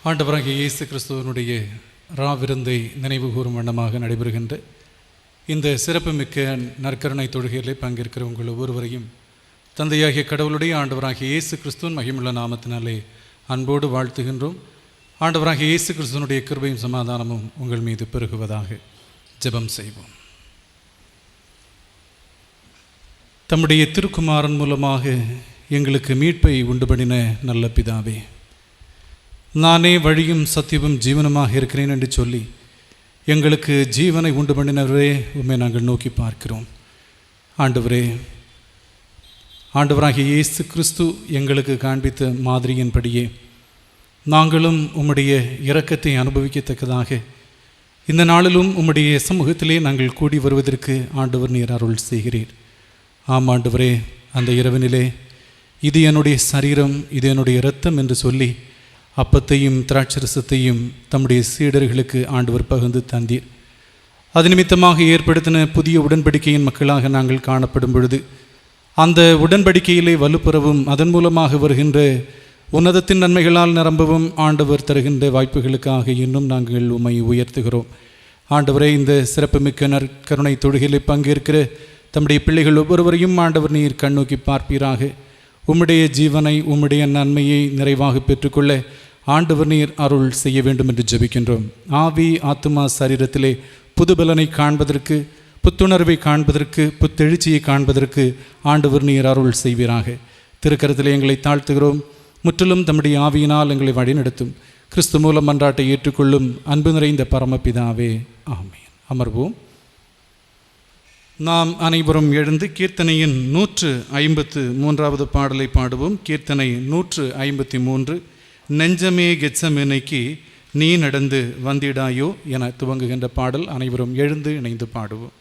ஆண்டவராகிய இயேசு கிறிஸ்துவனுடைய ராவிருந்தை நினைவு கூறும் வண்ணமாக நடைபெறுகின்ற இந்த சிறப்புமிக்க நற்கருணை தொழுகையிலே பங்கேற்கிற உங்கள் ஒவ்வொருவரையும் தந்தையாகிய கடவுளுடைய ஆண்டவராகிய இயேசு கிறிஸ்துவின் மகிமுள்ள நாமத்தினாலே அன்போடு வாழ்த்துகின்றோம். ஆண்டவராகிய இயேசு கிறிஸ்துவனுடைய கிருபையும் சமாதானமும் உங்கள் மீது பெருகுவதாக. ஜெபம் செய்வோம். தம்முடைய திருக்குமாரன் மூலமாக எங்களுக்கு மீட்பை உண்டுபடின நல்ல பிதாவே, நானே வழியும் சத்தியமும் ஜீவனுமாக இருக்கிறேன் என்று சொல்லி எங்களுக்கு ஜீவனை உண்டு பண்ணினவரே, உம்மை நாங்கள் நோக்கி பார்க்கிறோம். ஆண்டவராகிய இயேசு கிறிஸ்து எங்களுக்கு காண்பித்த மாதிரியின்படியே நாங்களும் உம்முடைய இரக்கத்தை அனுபவிக்கத்தக்கதாக இந்த நாளிலும் உம்முடைய சமூகத்திலே நாங்கள் கூடி வருவதற்கு ஆண்டவர் நீர் அருள் செய்கிறீர். ஆம் ஆண்டவரே, அந்த இரவினிலே இது என்னுடைய சரீரம், இது என்னுடைய இரத்தம் என்று சொல்லி அப்பத்தையும் திராட்சரசத்தையும் தம்முடைய சீடர்களுக்கு ஆண்டவர் பகிர்ந்து தந்தீர். அது நிமித்தமாக ஏற்படுத்தின புதிய உடன்படிக்கையின் மக்களாக நாங்கள் காணப்படும் பொழுது அந்த உடன்படிக்கையிலே வலுப்பெறவும் அதன் மூலமாக வருகின்ற உன்னதத்தின் நன்மைகளால் நிரம்பவும் ஆண்டவர் தருகின்ற வாய்ப்புகளுக்காக இன்னும் நாங்கள் உம்மை உயர்த்துகிறோம். ஆண்டவரே, இந்த சிறப்புமிக்க நற்கருணை தொழுகையிலே பங்கேற்கிற தம்முடைய பிள்ளைகள் ஒவ்வொருவரையும் ஆண்டவர் நீர் கண்ணோக்கி பார்ப்பீராக. உம்முடைய ஜீவனை, உம்முடைய நன்மையை நிறைவாக பெற்றுக்கொள்ள ஆண்டவர் நீர் அருள் செய்ய வேண்டும் என்று ஜெபிக்கின்றோம். ஆவி ஆத்துமா சரீரத்திலே புதுபலனை காண்பதற்கு, புத்துணர்வை காண்பதற்கு, புத்தெழுச்சியை காண்பதற்கு ஆண்டவர் நீர் அருள் செய்வீராக. திருக்கரத்திலே எங்களை தாழ்த்துகிறோம். முற்றிலும் தம்முடைய ஆவியினால் எங்களை வழிநடத்தும் கிறிஸ்து மூலம் மன்றாட்டை ஏற்றுக்கொள்ளும் அன்பு நிறைந்த பரமபிதாவே, ஆமென். அமர்வோம். நாம் அனைவரும் எழுந்து கீர்த்தனையின் 153வது பாடலை பாடுவோம். கீர்த்தனை 153, நெஞ்சமே கெத்செமனேக்கு நீ நடந்து வந்திடாயோ என துவங்குகின்ற பாடல். அனைவரும் எழுந்து இணைந்து பாடுவோம்.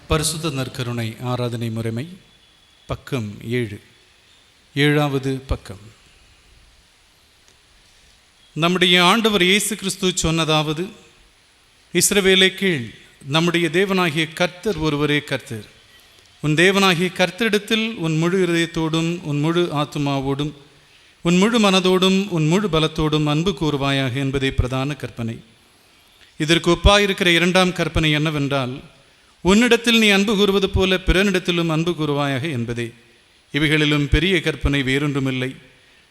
பரிசுத்த நற்கருணை ஆராதனை முறைமை பக்கம் 7, 7வது பக்கம். நம்முடைய ஆண்டவர் இயேசு கிறிஸ்து சொன்னதாவது: இஸ்ரவேலே கேள், நம்முடைய தேவனாகிய கர்த்தர் ஒருவரே கர்த்தர். உன் தேவனாகிய கர்த்தரிடத்தில் உன் முழு இதயத்தோடும் உன் முழு ஆத்துமாவோடும் உன் முழு மனதோடும் உன் முழு பலத்தோடும் அன்பு கூறுவாயாக என்பதே பிரதான கற்பனை. இதற்கு ஒப்பாயிருக்கிற இரண்டாம் கற்பனை என்னவென்றால், உன்னிடத்தில் நீ அன்பு கூறுவது போல பிறனிடத்திலும் அன்பு கூறுவாயாக என்பதே. இவைகளிலும் பெரிய கற்பனை வேறொன்றுமில்லை.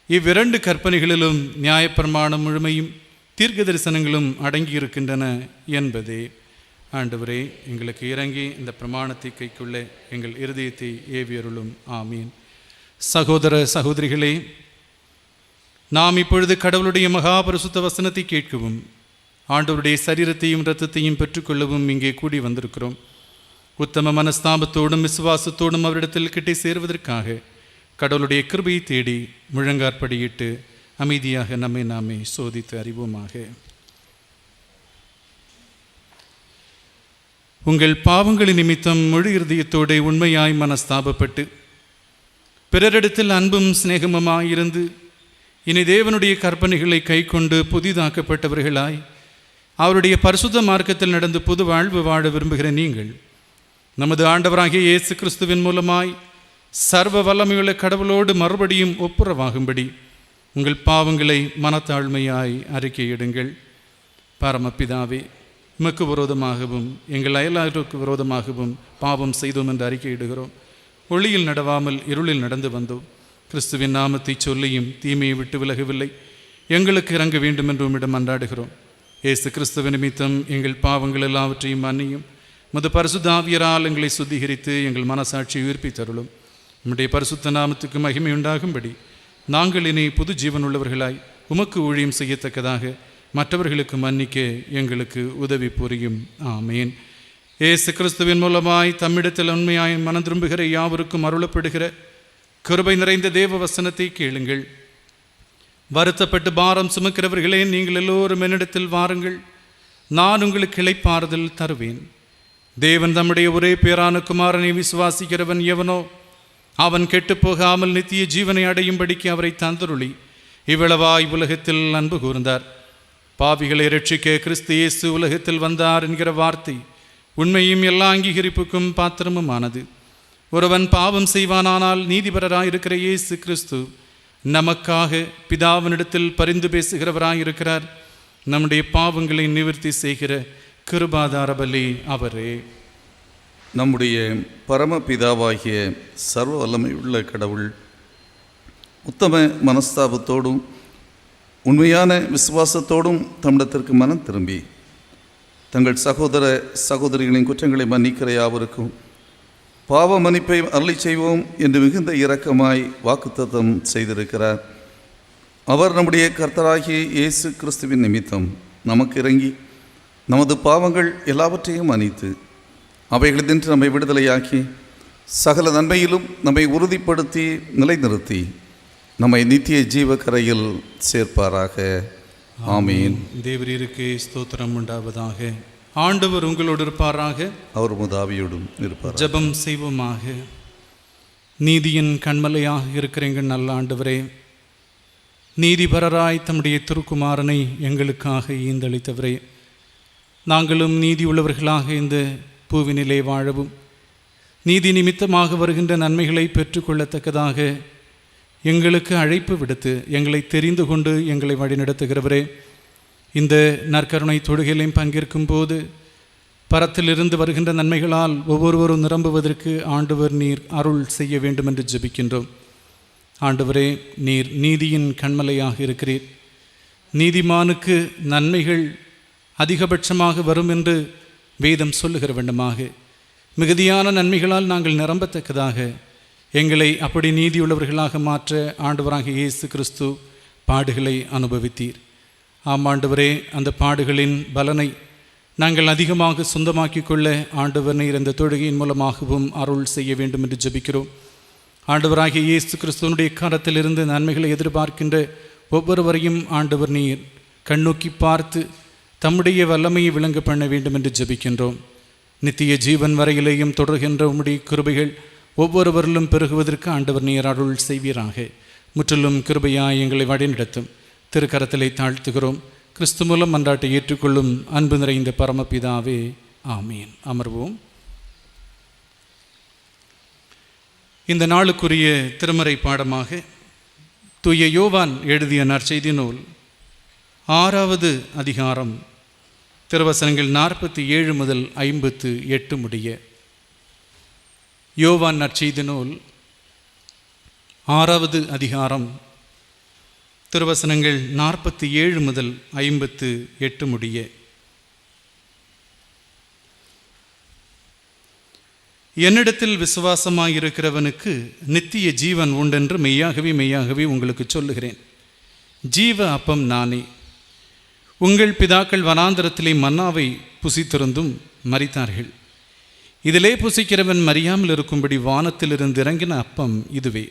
இவ்விரண்டு கற்பனைகளிலும் நியாயப்பிரமாணம் முழுமையும் தீர்க்க தரிசனங்களும் அடங்கியிருக்கின்றன என்பதே. ஆண்டவரே, எங்களுக்கு இறங்கி இந்த பிரமாணத்தை கைக்குள்ள எங்கள் இருதயத்தை ஏவியருளும். ஆமீன். சகோதர சகோதரிகளே, நாம் இப்பொழுது கடவுளுடைய மகாபரிசுத்த வசனத்தை கேட்கவும் ஆண்டவருடைய சரீரத்தையும் இரத்தத்தையும் பெற்றுக்கொள்ளவும் இங்கே கூடி வந்திருக்கிறோம். உத்தம மனஸ்தாபத்தோடும் விசுவாசத்தோடும் அவரிடத்தில் கிட்டே சேருவதற்காக கடவுளுடைய கிருபையை தேடி முழங்காற்படியிட்டு அமைதியாக நம்மை நாமே சோதித்து அறிவோமாக. உங்கள் பாவங்களின் நிமித்தம் முழு இருதயத்தோடு உண்மையாய் மனஸ்தாபப்பட்டு பிறரிடத்தில் அன்பும் சிநேகமுமாயிருந்து இனி தேவனுடைய கற்பனைகளை கை கொண்டு புதிதாக்கப்பட்டவர்களாய் அவருடைய பரிசுத்த மார்க்கத்தில் நடந்து புது வாழ்வு வாழ விரும்புகிற நீங்கள், நமது ஆண்டவராகிய இயேசு கிறிஸ்துவின் மூலமாய் சர்வ வல்லமையுள்ள கடவுளோடு மறுபடியும் ஒப்புரவாகும்படி உங்கள் பாவங்களை மனத்தாழ்மையாய் அறிக்கையிடுங்கள். பரமபிதாவே, உமக்கு விரோதமாகவும் எங்கள் அயலாருக்கு விரோதமாகவும் பாவம் செய்தோம் என்று அறிக்கையிடுகிறோம். ஒளியில் நடவாமல் இருளில் நடந்து வந்தோம். கிறிஸ்துவின் நாமத்தை சொல்லியும் தீமையை விட்டு விலகவில்லை. எங்களுக்கு இறங்க வேண்டும் என்று உம்மிடம் அன்றாடுகிறோம். இயேசு கிறிஸ்துவின் நிமித்தம் எங்கள் பாவங்கள் எல்லாவற்றையும் மன்னியும். முது பரிசுத்த ஆவியரால் எங்களை சுத்திகரித்து எங்கள் மனசாட்சியை உயிர்ப்பித்தருளும். உம்முடைய பரிசுத்த நாமத்துக்கு மகிமை உண்டாகும்படி நாங்கள் இனி புது ஜீவன் உள்ளவர்களாய் உமக்கு ஊழியம் செய்யத்தக்கதாக மற்றவர்களுக்கு மன்னிக்க எங்களுக்கு உதவி புரியும். ஆமேன். இயேசு கிறிஸ்துவின் மூலமாய் தம்மிடத்தில் உண்மையாய் மனம் திரும்புகிற யாவருக்கும் அருளப்படுகிற கிருபை நிறைந்த தேவ வசனத்தை கேளுங்கள். வருத்தப்பட்டு பாரம் சுமக்கிறவர்களே, நீங்கள் எல்லோரும் என்னிடத்தில் வாருங்கள், நான் உங்களுக்கு இளைப்பாறுதல் தருவேன். தேவன் தம்முடைய ஒரே பேரான குமாரனை விசுவாசிக்கிறவன் எவனோ அவன் கெட்டு போகாமல் நித்திய ஜீவனை அடையும்படிக்கு அவரை தந்தருளி இவ்வளவாய் உலகத்தில் அன்பு கூர்ந்தார். பாவிகளை ரட்சிக்க கிறிஸ்து இயேசு உலகத்தில் வந்தார் என்கிற வார்த்தை உண்மையும் எல்லா அங்கீகரிப்புக்கும் பாத்திரமுமானது. ஒருவன் பாவம் செய்வானானால் நீதிபரராயிருக்கிற இயேசு கிறிஸ்து நமக்காக பிதாவினிடத்தில் பரிந்து பேசுகிறவராயிருக்கிறார். நம்முடைய பாவங்களை நிவர்த்தி செய்கிற கிருபாதார பலி அவரே. நம்முடைய பரமபிதாவாகிய சர்வ வல்லமையுள்ள கடவுள் உத்தம மனஸ்தாபத்தோடும் உண்மையான விசுவாசத்தோடும் தம்மிடத்திற்கு மனம் திரும்பி தங்கள் சகோதர சகோதரிகளின் குற்றங்களை மன்னிக்கிற யாவருக்கும் பாவ மன்னிப்பை அருளி செய்வோம் என்று மிகுந்த இரக்கமாய் வாக்குத்தத்தம் செய்திருக்கிறார். அவர் நம்முடைய கர்த்தராகிய இயேசு கிறிஸ்துவின் நிமித்தம் நமக்கு இறங்கி நமது பாவங்கள் எல்லாவற்றையும் மன்னித்து அவைகளினின்று நம்மை விடுதலையாக்கி சகல நன்மையிலும் நம்மை உறுதிப்படுத்தி நிலைநிறுத்தி நம்மை நித்திய ஜீவக்கரையில் சேர்ப்பாராக. ஆமீன். தேவரீருக்கு ஸ்தோத்திரம் உண்டாவதாக. ஆண்டவர் உங்களோடு இருப்பாராக, அவர் முதாவியோடும் இருப்பார். ஜெபம் செய்வோமாக. நீதியின் கண்மலையாக இருக்கிற எங்கள் நல்ல ஆண்டவரே, நீதிபரராய் தம்முடைய திருக்குமாரனை எங்களுக்காக ஈந்தளித்தவரே, நாங்களும் நீதி உள்ளவர்களாக இந்த பூவினிலே வாழவும் நீதி நிமித்தமாக வருகின்ற நன்மைகளை பெற்றுக்கொள்ளத்தக்கதாக எங்களுக்கு அழைப்பு விடுத்து எங்களை தெரிந்து கொண்டு எங்களை வழிநடத்துகிறவரே, இந்த நற்கருணை தொழுகையிலையும் பங்கேற்கும் போது பரத்திலிருந்து வருகின்ற நன்மைகளால் ஒவ்வொருவரும் நிரம்புவதற்கு ஆண்டவர் நீர் அருள் செய்ய வேண்டும் என்று ஜெபிக்கின்றோம். ஆண்டவரே, நீர் நீதியின் கண்மலையாக இருக்கிறீர். நீதிமானுக்கு நன்மைகள் அதிகபட்சமாக வரும் என்று வேதம் சொல்லுகிற வேண்டுமாக மிகுதியான நன்மைகளால் நாங்கள் நிரம்பத்தக்கதாக எங்களை அப்படி நீதியுள்ளவர்களாக மாற்ற ஆண்டவராகிய இயேசு கிறிஸ்து பாடுகளை அனுபவித்தீர். ஆம் ஆண்டவரே, அந்த பாடுகளின் பலனை நாங்கள் அதிகமாக சொந்தமாக்கி கொள்ள ஆண்டவர் நீர் இந்த தொழுகையின் மூலமாகவும் அருள் செய்ய வேண்டும் என்று ஜெபிக்கிறோம். ஆண்டவராகிய இயேசு கிறிஸ்துவனுடைய கரத்திலிருந்து நன்மைகளை எதிர்பார்க்கின்ற ஒவ்வொருவரையும் ஆண்டவர் நீர் கண்ணோக்கி பார்த்து தம்முடைய வல்லமையை விளங்க பண்ண வேண்டும் என்று ஜெபிக்கின்றோம். நித்திய ஜீவன் வரையிலேயும் தொடர்கின்ற உம்முடைய கிருபைகள் ஒவ்வொருவரிலும் பெருகுவதற்கு ஆண்டவர் நீர் அருள் செய்வீராக. முற்றிலும் கிருபையாய் எங்களை வழிநடத்தும். திருக்கரத்திலே தாழ்த்துகிறோம். கிறிஸ்து மூலம் மன்றாட்டை ஏற்றுக்கொள்ளும் அன்பு நிறைந்த பரமபிதாவே, ஆமீன். அமர்வோம். இந்த நாளுக்குரிய திருமறை பாடமாக தூய யோவான் எழுதிய நற்செய்தி நூல் 6வது அதிகாரம் திருவசனங்கள் 47 முதல் 58 முடிய. யோவான் நற்செய்தி நூல் 6வது அதிகாரம் திருவசனங்கள் 47 முதல் 58 முடிய. என்னிடத்தில் விசுவாசமாயிருக்கிறவனுக்கு நித்திய ஜீவன் உண்டென்று மெய்யாகவே உங்களுக்கு சொல்லுகிறேன். ஜீவ அப்பம் நானே. உங்கள் பிதாக்கள் வனாந்தரத்திலே மன்னாவை புசித்திருந்தும் மரித்தார்கள். இதிலே புசிக்கிறவன் மறியாமல் இருக்கும்படி வானத்திலிருந்து இறங்கின அப்பம் இதுவே.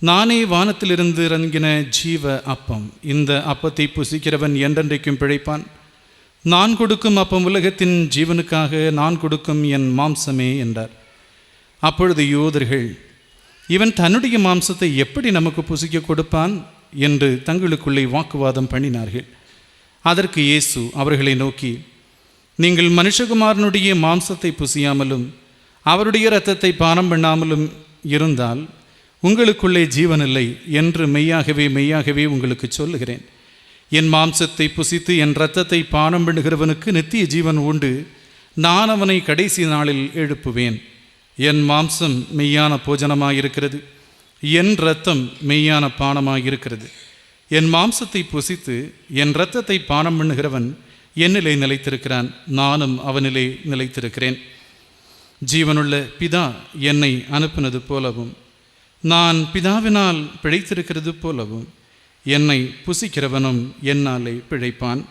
நானே வானத்திலிருந்து இறங்கின ஜீவ அப்பம். இந்த அப்பத்தை புசிக்கிறவன் என்றென்றைக்கும் பிழைப்பான். நான் கொடுக்கும் அப்பம் உலகத்தின் ஜீவனுக்காக நான் கொடுக்கும் என் மாம்சமே என்றார். அப்பொழுது யூதர்கள், இவன் தன்னுடைய மாம்சத்தை எப்படி நமக்கு புசிக்க கொடுப்பான் என்று தங்களுக்குள்ளே வாக்குவாதம் பண்ணினார்கள். அதற்கு இயேசு அவர்களை நோக்கி, நீங்கள் மனுஷகுமாரனுடைய மாம்சத்தை புசியாமலும் அவருடைய இரத்தத்தை பானம் பண்ணாமலும் இருந்தால் உங்களுக்குள்ளே ஜீவனில்லை என்று மெய்யாகவே உங்களுக்கு சொல்லுகிறேன். என் மாம்சத்தை புசித்து என் இரத்தத்தை பானம் பண்ணுகிறவனுக்கு நித்திய ஜீவன் உண்டு. நான் அவனை கடைசி நாளில் எழுப்புவேன். என் மாம்சம் மெய்யான போஜனமாயிருக்கிறது, என் இரத்தம் மெய்யான பானமாயிருக்கிறது. என் மாம்சத்தை புசித்து என் இரத்தத்தை பானம் பண்ணுகிறவன் என்னிலே நிலைத்திருக்கிறான், நானும் அவனிலே நிலைத்திருக்கிறேன். ஜீவனுள்ள பிதா என்னை அனுப்பினது போலவும் நான் பிதாவினால் பிழைத்திருக்கிறது போலவும் என்னை புசிக்கிறவனும் என்னாலே பிழைப்பான்.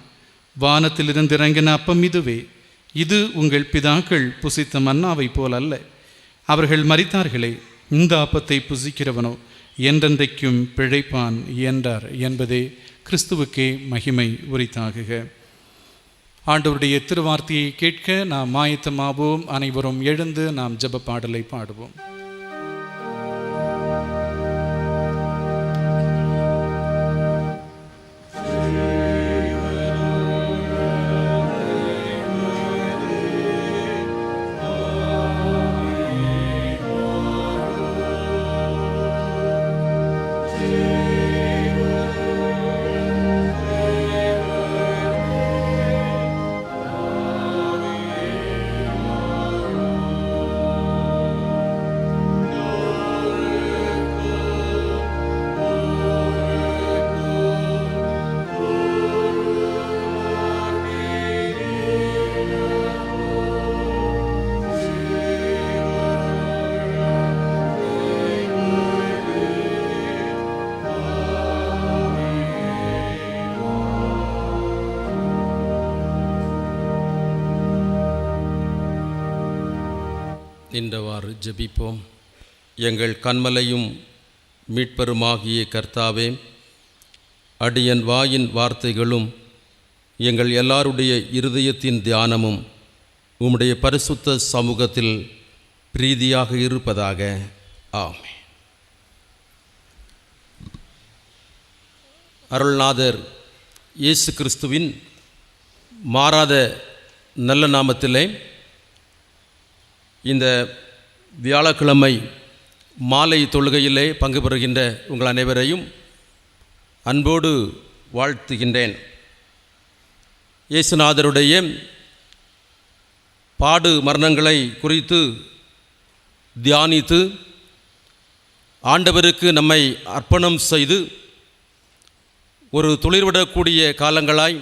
வானத்திலிருந்து இறங்கின அப்பம் இதுவே. இது உங்கள் பிதாக்கள் புசித்த மன்னாவை போல் அல்ல. அவர்கள் மரித்தார்களே. இந்த அப்பத்தை புசிக்கிறவனோ என்றென்றைக்கும் பிழைப்பான் என்றார் என்பதே கிறிஸ்துவுக்கே மகிமை உரித்தாகுக. ஆண்டவருடைய திருவார்த்தையை கேட்க நாம் ஆயத்தமாவோம். அனைவரும் எழுந்து நாம் ஜெப பாடலை பாடுவோம். நின்றவாறு ஜெபிப்போம். எங்கள் கன்மலையும் மீட்பருமாகிய கர்த்தாவே, அடியன் வாயின் வார்த்தைகளும் எங்கள் எல்லாருடைய இருதயத்தின் தியானமும் உம்முடைய பரிசுத்த சமூகத்தில் பிரீதியாக இருப்பதாக. ஆமென். அருள்நாதர் இயேசு கிறிஸ்துவின் மாறாத நல்ல நாமத்திலே இந்த வியாழக்கிழமை மாலை தொழுகையிலே பங்கு பெறுகின்ற உங்கள் அனைவரையும் அன்போடு வாழ்த்துகின்றேன். இயேசுநாதருடைய பாடு மரணங்களை குறித்து தியானித்து ஆண்டவருக்கு நம்மை அர்ப்பணம் செய்து ஒரு துளிர்விடக்கூடிய காலங்களாய்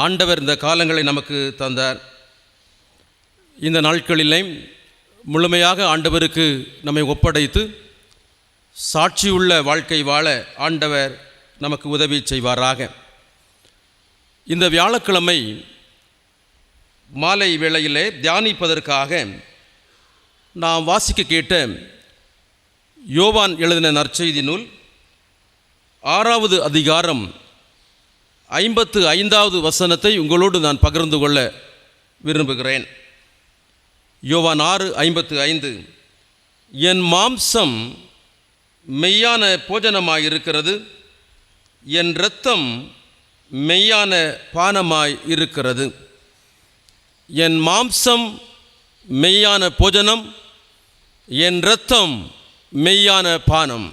ஆண்டவர் இந்த காலங்களை நமக்கு தந்தார். இந்த நாட்களிலே முழுமையாக ஆண்டவருக்கு நம்மை ஒப்படைத்து சாட்சியுள்ள வாழ்க்கை வாழ ஆண்டவர் நமக்கு உதவி செய்வாராக. இந்த வியாழக்கிழமை மாலை வேளையிலே தியானிப்பதற்காக நாம் வாசிக்க கேட்ட யோவான் எழுதின நற்செய்தி நூல் 6வது அதிகாரம் 55வது வசனத்தை உங்களோடு நான் பகிர்ந்து கொள்ள விரும்புகிறேன். யோவான் 6:55, என் மாம்சம் மெய்யான போஜனமாய் இருக்கிறது, என் இரத்தம் மெய்யான பானமாய் இருக்கிறது. என் மாம்சம் மெய்யான போஜனம், என் இரத்தம் மெய்யான பானம்.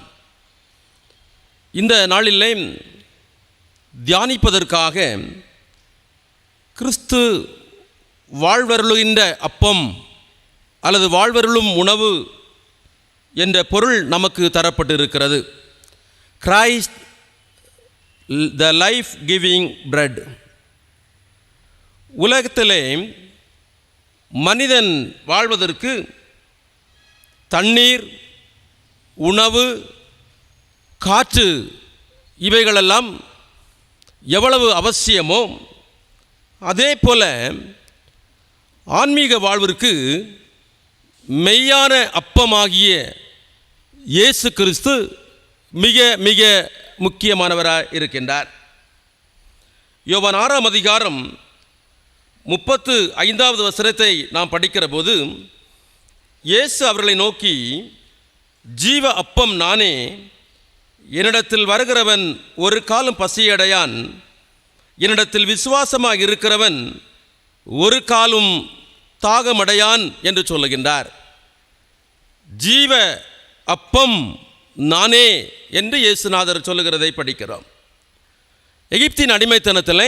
இந்த நாளிலே தியானிப்பதற்காக கிறிஸ்து வாழ்வருளுகின்ற அப்பம் அல்லது வாழ்வருளும் உணவு என்ற பொருள் நமக்கு தரப்பட்டிருக்கிறது. Christ the life giving bread. உலகத்திலே மனிதன் வாழ்வதற்கு தண்ணீர், உணவு, காற்று இவைகளெல்லாம் எவ்வளவு அவசியமோ அதே போல ஆன்மீக வாழ்விற்கு மெய்யான அப்பமாகிய இயேசு கிறிஸ்து மிக மிக முக்கியமானவராக இருக்கின்றார். யோவான் 6:35 வசனத்தை நாம் படிக்கிற போது இயேசு அவர்களை நோக்கி, ஜீவ அப்பம் நானே, என்னிடத்தில் வருகிறவன் ஒரு காலம் பசியடையான், என்னிடத்தில் விசுவாசமாக இருக்கிறவன் ஒரு காலும் தாகமடையான் என்று சொல்லுகின்றார். ஜீவ அப்பம் நானே என்று இயேசுநாதர் சொல்லுகிறதை படிக்கிறோம். எகிப்தின் அடிமைத்தனத்தில்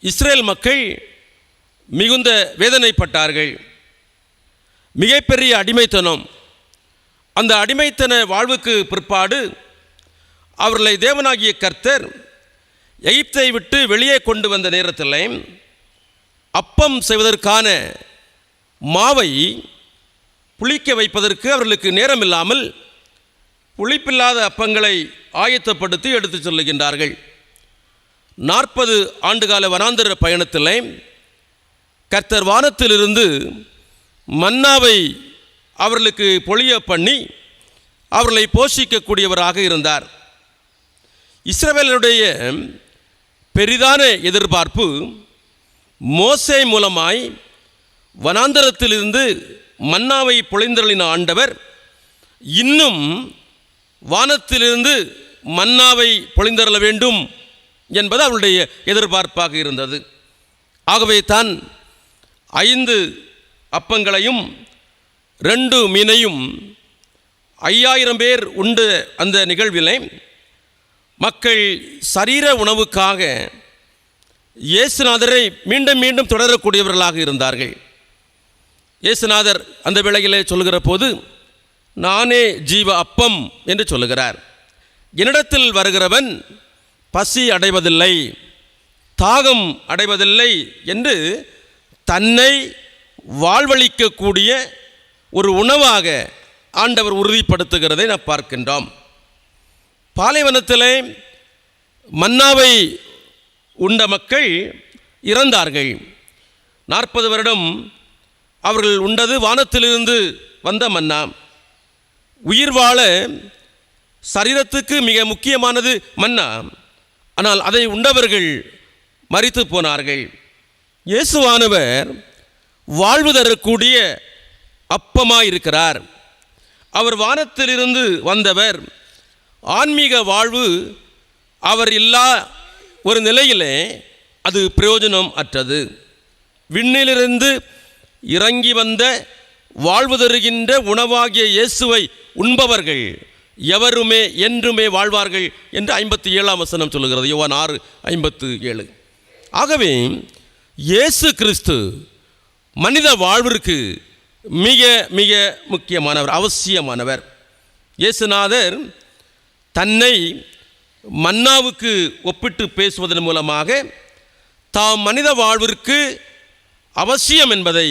இஸ்ரேல் மக்கள் மிகுந்த வேதனைப்பட்டார்கள். மிகப்பெரிய அடிமைத்தனம். அந்த அடிமைத்தன வாழ்வுக்கு பிற்பாடு அவர்களை தேவனாகிய கர்த்தர் எகிப்தை விட்டு வெளியே கொண்டு வந்த நேரத்தில் அப்பம் செய்வதற்கான மாவை புளிக்க வைப்பதற்கு அவர்களுக்கு நேரம் இல்லாமல் புளிப்பில்லாத அப்பங்களை ஆயத்தப்படுத்தி எடுத்து செல்லுகின்றார்கள். 40 ஆண்டுகால வனாந்தர பயணத்தில் கர்த்தர் வானத்திலிருந்து மன்னாவை அவர்களுக்கு பொழிய பண்ணி அவர்களை போஷிக்கக்கூடியவராக இருந்தார். இஸ்ரவேலருடைய பெரிதான எதிர்பார்ப்பு மோசே மூலமாய் வனாந்தரத்திலிருந்து மன்னாவை பொழிந்தருளின ஆண்டவர் இன்னும் வானத்திலிருந்து மன்னாவை பொழிந்தருள வேண்டும் என்பது அவருடைய எதிர்பார்ப்பாக இருந்தது. ஆகவே தான் 5 அப்பங்களையும் 2 மீனையும் 5000 பேர் உண்டு அந்த நிகழ்விலே மக்கள் சரீர உணவுக்காக இயேசுநாதரை மீண்டும் மீண்டும் தொடரக்கூடியவர்களாக இருந்தார்கள். இயேசுநாதர் அந்த வேளையிலே சொல்லுகிற போது நானே ஜீவ அப்பம் என்று சொல்லுகிறார். என்னிடத்தில் வருகிறவன் பசி அடைவதில்லை, தாகம் அடைவதில்லை என்று தன்னை வாழ்வளிக்கக்கூடிய ஒரு உணவாக ஆண்டவர் உறுதிப்படுத்துகிறதை நாம் பார்க்கின்றோம். பாலைவனத்திலே மன்னாவை உண்ட மக்கள் இறந்தார்கள். 40 வருடம் அவர்கள் உண்டது வானத்திலிருந்து வந்த மன்னா. உயிர் வாழ சரீரத்துக்கு மிக முக்கியமானது மன்னா. ஆனால் அதை உண்டவர்கள் மரித்து போனார்கள். இயேசுவானவர் வாழ்வு தரக்கூடிய அப்பமாயிருக்கிறார். அவர் வானத்திலிருந்து வந்தவர். ஆன்மீக வாழ்வு அவர் இல்லா ஒரு நிலையிலே அது பிரயோஜனம் அற்றது. விண்ணிலிருந்து இறங்கி வந்த வாழ்வு தருகின்ற உணவாகிய இயேசுவை உண்பவர்கள் எவருமே என்றுமே வாழ்வார்கள் என்று 57ஆம் வசனம் சொல்லுகிறது. யோவான் 6:57. ஆகவே இயேசு கிறிஸ்து மனித வாழ்விற்கு மிக மிக முக்கியமானவர், அவசியமானவர். இயேசுநாதர் தன்னை மன்னாவுக்கு ஒப்பிட்டு பேசுவதன் மூலமாக தாம் மனித வாழ்விற்கு அவசியம் என்பதை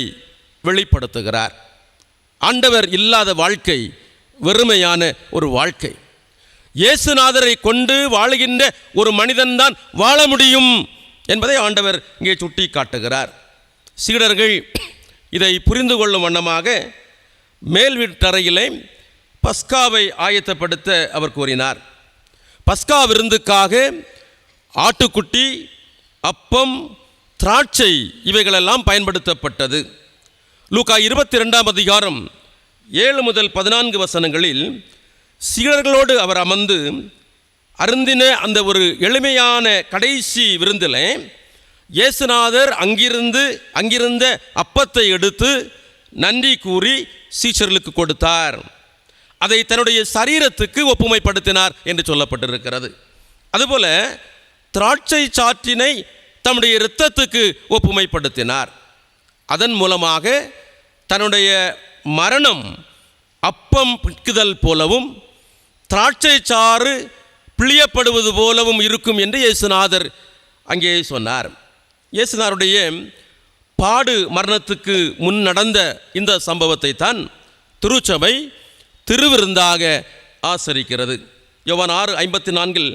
வெளிப்படுத்துகிறார். ஆண்டவர் இல்லாத வாழ்க்கை வெறுமையான ஒரு வாழ்க்கை. இயேசுநாதரை கொண்டு வாழுகின்ற ஒரு மனிதன்தான் வாழ முடியும் என்பதை ஆண்டவர் இங்கே சுட்டி காட்டுகிறார். சீடர்கள் இதை புரிந்து கொள்ளும் வண்ணமாக மேல் வீட்டறையிலே பஸ்காவை ஆயத்தப்படுத்த அவர் கூறினார். பஸ்கா விருந்துக்காக ஆட்டுக்குட்டி, அப்பம், திராட்சை இவைகளெல்லாம் பயன்படுத்தப்பட்டது. லூக்கா 22ஆம் அதிகாரம் 7 முதல் 14 வசனங்களில் சீடர்களோடு அவர் அமர்ந்து அருந்தின அந்த ஒரு எளிமையான கடைசி விருந்தில் இயேசுநாதர் அங்கிருந்த அப்பத்தை எடுத்து நன்றி கூறி சீஷர்களுக்கு கொடுத்தார். அதை தன்னுடைய சரீரத்துக்கு ஒப்புமைப்படுத்தினார் என்று சொல்லப்பட்டிருக்கிறது. அதுபோல திராட்சை சாற்றினை தம்முடைய இரத்தத்துக்கு ஒப்புமைப்படுத்தினார். அதன் மூலமாக தன்னுடைய மரணம் அப்பம் பிட்குதல் போலவும் திராட்சை சாறு பிழியப்படுவது போலவும் இருக்கும் என்று இயேசுநாதர் அங்கே சொன்னார். இயேசுநாதருடைய பாடு மரணத்துக்கு முன் நடந்த இந்த சம்பவத்தை தான் திருச்சபை திருவிருந்தாக ஆசரிக்கிறது. யோவான் 6:54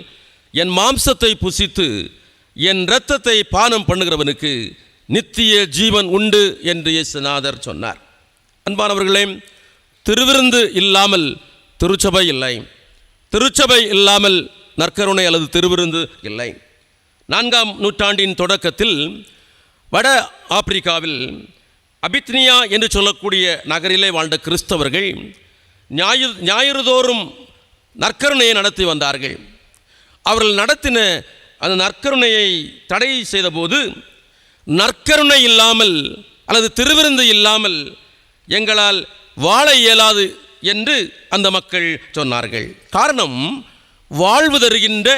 என் மாம்சத்தை புசித்து என் இரத்தத்தை பானம் பண்ணுகிறவனுக்கு நித்திய ஜீவன் உண்டு என்று இயேசுநாதர் சொன்னார். அன்பானவர்களே, திருவிருந்து இல்லாமல் திருச்சபை இல்லை, திருச்சபை இல்லாமல் நற்கருணை அல்லது திருவிருந்து இல்லை. 4ஆம் நூற்றாண்டின் தொடக்கத்தில் வட ஆப்பிரிக்காவில் அபித்னியா என்று சொல்லக்கூடிய நகரிலே வாழ்ந்த கிறிஸ்தவர்கள் ஞாயிறுதோறும் நற்கருணையை நடத்தி வந்தார்கள். அவர்கள் நடத்தின அந்த நற்கருணையை தடை செய்தபோது, நற்கருணை இல்லாமல் அல்லது திருவிருந்து இல்லாமல் எங்களால் வாழ இயலாது என்று அந்த மக்கள் சொன்னார்கள். காரணம், வாழ்வு தருகின்ற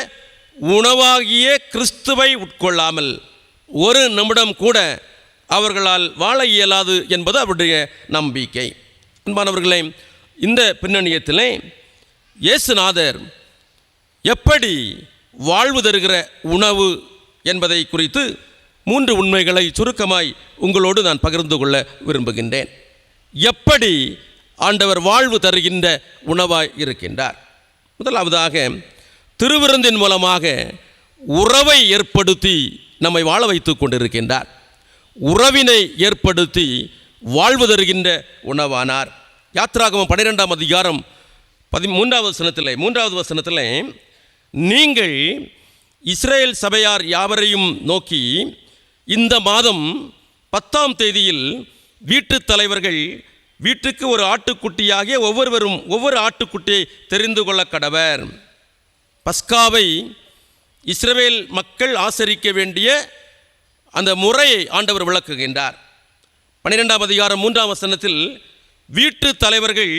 உணவாகிய கிறிஸ்துவை உட்கொள்ளாமல் ஒரு நிமிடம் கூட அவர்களால் வாழ இயலாது என்பது அவருடைய நம்பிக்கை. அன்பானவர்களே, இந்த பின்னணியத்திலே இயேசுநாதர் எப்படி வாழ்வு தருகிற உணவு என்பதை குறித்து 3 உண்மைகளை சுருக்கமாய் உங்களோடு நான் பகிர்ந்து கொள்ள விரும்புகின்றேன். எப்படி ஆண்டவர் வாழ்வு தருகின்ற உணவாய் இருக்கின்றார்? முதலாவதாக, திருவிருந்தின் மூலமாக உறவை ஏற்படுத்தி நம்மை வாழ வைத்து கொண்டிருக்கின்றார். உறவினை ஏற்படுத்தி வாழ்வு தருகின்ற உணவானார். யாத்திராகமம் 12ஆம் அதிகாரம் 3வது வசனத்தில் நீங்கள் இஸ்ரேல் சபையார் யாவரையும் நோக்கி, இந்த மாதம் 10ஆம் தேதியில் வீட்டுத் தலைவர்கள் வீட்டுக்கு ஒரு ஆட்டுக்குட்டியாகிய ஒவ்வொருவரும் ஒவ்வொரு ஆட்டுக்குட்டியை தெரிந்து கொள்ள கடவர். பஸ்காவை இஸ்ரவேல் மக்கள் ஆசரிக்க வேண்டிய அந்த முறையை ஆண்டவர் விளக்குகின்றார். 12ஆம் அதிகாரம் 3ஆம் வசனத்தில் வீட்டு தலைவர்கள்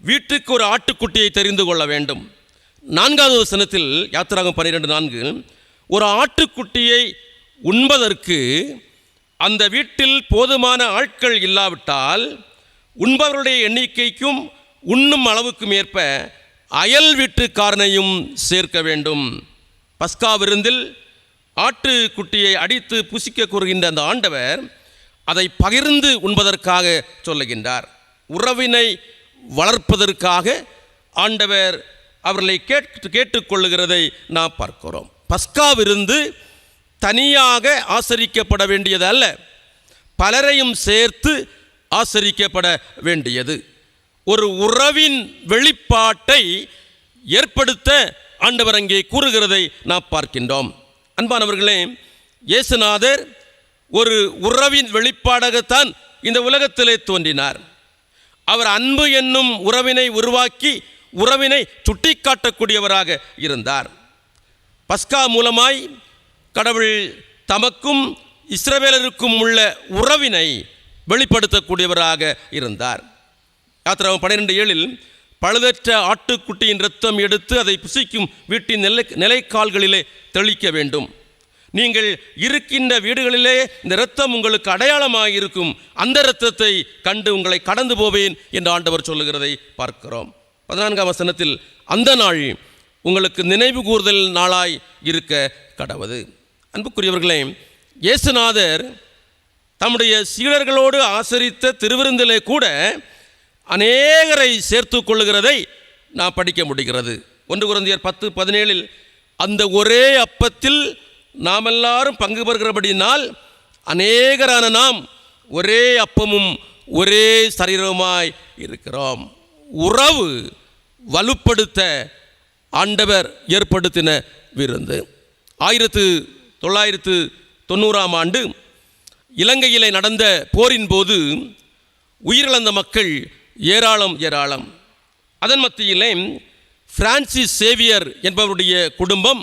வீட்டுக்கு ஒரு ஆட்டுக்குட்டியை தெரிந்து கொள்ள வேண்டும். 4வது வசனத்தில் யாத்திராகமம் 12:4 ஒரு ஆட்டுக்குட்டியை உண்பதற்கு அந்த வீட்டில் போதுமான ஆட்கள் இல்லாவிட்டால் உண்பவருடைய எண்ணிக்கைக்கும் உண்ணும் அளவுக்கும் ஏற்ப அயல் வீட்டுக்காரனையும் சேர்க்க வேண்டும். பஸ்கா விருந்தில் ஆட்டுக்குட்டியை அடித்து புசிக்க கூறுகின்ற அந்த ஆண்டவர் அதை பகிர்ந்து உண்பதற்காக சொல்லுகின்றார். உறவினை வளர்ப்பதற்காக ஆண்டவர் அவர்களை கேட்டுக்கொள்ளுகிறதை நாம் பார்க்கிறோம். பஸ்கா விருந்து தனியாக ஆசரிக்கப்பட வேண்டியது அல்ல, பலரையும் சேர்த்து ஆசரிக்கப்பட வேண்டியது. ஒரு உறவின் வெளிப்பாட்டை ஏற்படுத்த ஆண்டவர் அங்கே கூறுகிறதை நாம் பார்க்கின்றோம். அன்பானவர்களே, இயேசுநாதர் ஒரு உறவின் வெளிப்பாடாகத்தான் இந்த உலகத்திலே தோன்றினார். அவர் அன்பு என்னும் உறவினை உருவாக்கி உறவினை சுட்டிக்காட்டக்கூடியவராக இருந்தார். பஸ்கா மூலமாய் கடவுள் தமக்கும் இஸ்ரவேலருக்கும் உள்ள உறவினை வெளிப்படுத்தக்கூடியவராக இருந்தார். யாத்திராகமம் 12:7 பழுதற்ற ஆட்டுக்குட்டியின் இரத்தம் எடுத்து அதை புசிக்கும் வீட்டின் நிலைக்கால்களிலே தெளிக்க வேண்டும். நீங்கள் இருக்கின்ற வீடுகளிலே இந்த இரத்தம் உங்களுக்கு அடையாளமாக இருக்கும், அந்த இரத்தத்தை கண்டு உங்களை கடந்து போவேன் என்று ஆண்டவர் சொல்லுகிறதை பார்க்கிறோம். 14ஆம் வசனத்தில் அந்த நாள் உங்களுக்கு நினைவு கூறுதல் நாளாய் இருக்க கடவது. அன்புக்குரியவர்களே, இயேசுநாதர் தம்முடைய சீடர்களோடு ஆசரித்த திருவிருந்திலே கூட அநேகரை சேர்த்து கொள்ளுகிறதை நாம் படிக்க முடிகிறது. 1 கொரிந்தியர் 10:17 அந்த ஒரே அப்பத்தில் நாம் எல்லாரும் பங்கு பெறுகிறபடினால் அநேகரான நாம் ஒரே அப்பமும் ஒரே சரீரமாய் இருக்கிறோம். உறவு வலுப்படுத்த ஆண்டவர் ஏற்படுத்தின விருந்து. 1990ஆம் ஆண்டு இலங்கையிலே நடந்த போரின் போது உயிரிழந்த மக்கள் ஏராளம் ஏராளம். அதன் மத்தியிலே பிரான்சிஸ் சேவியர் என்பவருடைய குடும்பம்